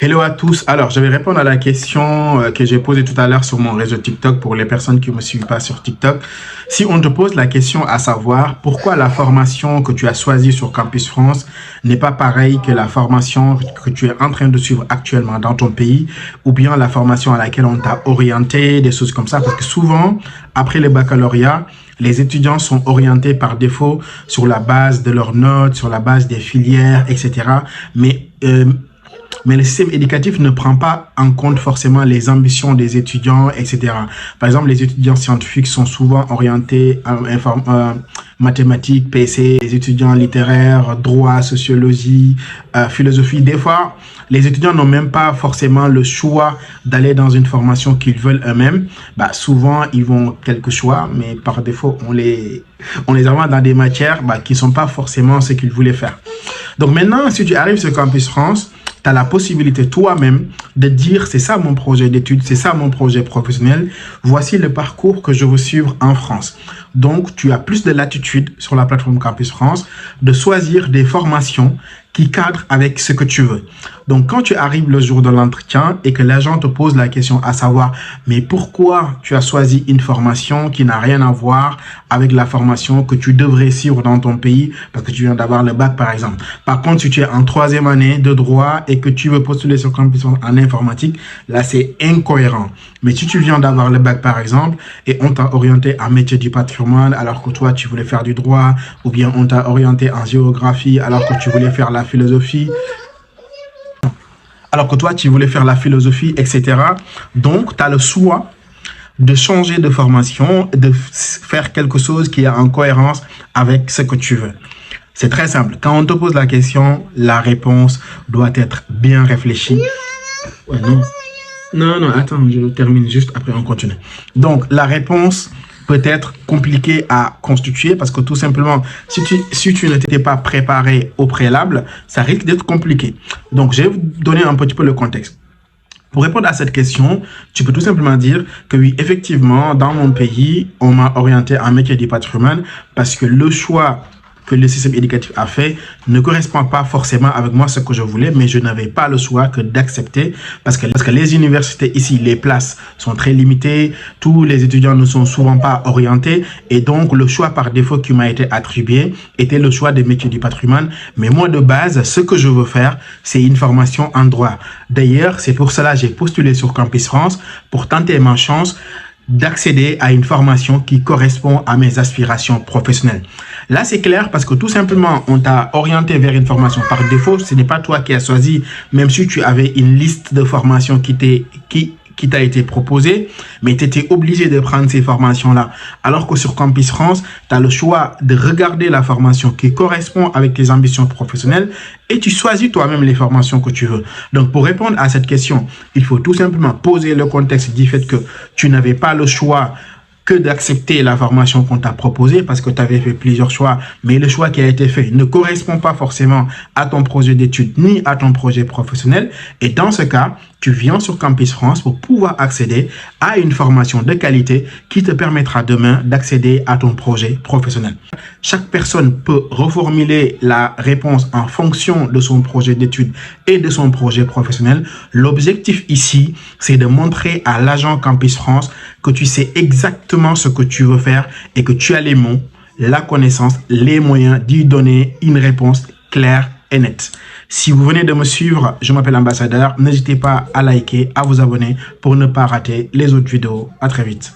Hello à tous. Alors, je vais répondre à la question que j'ai posée tout à l'heure sur mon réseau TikTok pour les personnes qui ne me suivent pas sur TikTok. Si on te pose la question à savoir pourquoi la formation que tu as choisie sur Campus France n'est pas pareille que la formation que tu es en train de suivre actuellement dans ton pays ou bien la formation à laquelle on t'a orienté, des choses comme ça. Parce que souvent, après le baccalauréat, les étudiants sont orientés par défaut sur la base de leurs notes, sur la base des filières, etc. Mais le système éducatif ne prend pas en compte forcément les ambitions des étudiants, etc. Par exemple, les étudiants scientifiques sont souvent orientés en mathématiques, PC, les étudiants littéraires, droit, sociologie, philosophie. Des fois, les étudiants n'ont même pas forcément le choix d'aller dans une formation qu'ils veulent eux-mêmes. Souvent, ils vont quelques choix, mais par défaut, on les envoie dans des matières qui ne sont pas forcément ce qu'ils voulaient faire. Donc maintenant, si tu arrives sur Campus France, tu as la possibilité toi-même de dire c'est ça mon projet d'études, c'est ça mon projet professionnel, voici le parcours que je veux suivre en France. Donc, tu as plus de latitude sur la plateforme Campus France de choisir des formations qui cadrent avec ce que tu veux. Donc, quand tu arrives le jour de l'entretien et que l'agent te pose la question à savoir mais pourquoi tu as choisi une formation qui n'a rien à voir avec la formation que tu devrais suivre dans ton pays parce que tu viens d'avoir le bac par exemple. Par contre, si tu es en 3e année de droit et que tu veux postuler sur Campus France en informatique, là c'est incohérent. Mais si tu viens d'avoir le bac par exemple et on t'a orienté à métier du patrimoine alors que toi tu voulais faire du droit ou bien on t'a orienté en géographie alors que tu voulais faire la philosophie, etc. Donc, tu as le choix de changer de formation, de faire quelque chose qui est en cohérence avec ce que tu veux. C'est très simple. Quand on te pose la question, la réponse doit être bien réfléchie. Ouais, non, attends, je termine juste, après on continue. Donc, la réponse peut être compliqué à constituer parce que tout simplement, si tu ne t'étais pas préparé au préalable, ça risque d'être compliqué. Donc, je vais vous donner un petit peu le contexte. Pour répondre à cette question, tu peux tout simplement dire que oui, effectivement, dans mon pays, on m'a orienté en métier du patrimoine parce que le choix que le système éducatif a fait ne correspond pas forcément avec moi ce que je voulais, mais je n'avais pas le choix que d'accepter parce que les universités ici, les places sont très limitées, tous les étudiants ne sont souvent pas orientés et donc le choix par défaut qui m'a été attribué était le choix des métiers du patrimoine. Mais moi de base, ce que je veux faire, c'est une formation en droit. D'ailleurs, c'est pour cela que j'ai postulé sur Campus France pour tenter ma chance d'accéder à une formation qui correspond à mes aspirations professionnelles. Là, c'est clair parce que tout simplement, on t'a orienté vers une formation par défaut. Ce n'est pas toi qui as choisi, même si tu avais une liste de formations qui t'a été proposée, mais tu étais obligé de prendre ces formations-là. Alors que sur Campus France, tu as le choix de regarder la formation qui correspond avec tes ambitions professionnelles et tu choisis toi-même les formations que tu veux. Donc, pour répondre à cette question, il faut tout simplement poser le contexte du fait que tu n'avais pas le choix que d'accepter la formation qu'on t'a proposée parce que tu avais fait plusieurs choix, mais le choix qui a été fait ne correspond pas forcément à ton projet d'études ni à ton projet professionnel. Et dans ce cas, tu viens sur Campus France pour pouvoir accéder à une formation de qualité qui te permettra demain d'accéder à ton projet professionnel. Chaque personne peut reformuler la réponse en fonction de son projet d'études et de son projet professionnel. L'objectif ici, c'est de montrer à l'agent Campus France que tu sais exactement ce que tu veux faire et que tu as les mots, la connaissance, les moyens d'y donner une réponse claire et nette. Si vous venez de me suivre, je m'appelle Ambassadeur. N'hésitez pas à liker, à vous abonner pour ne pas rater les autres vidéos. À très vite.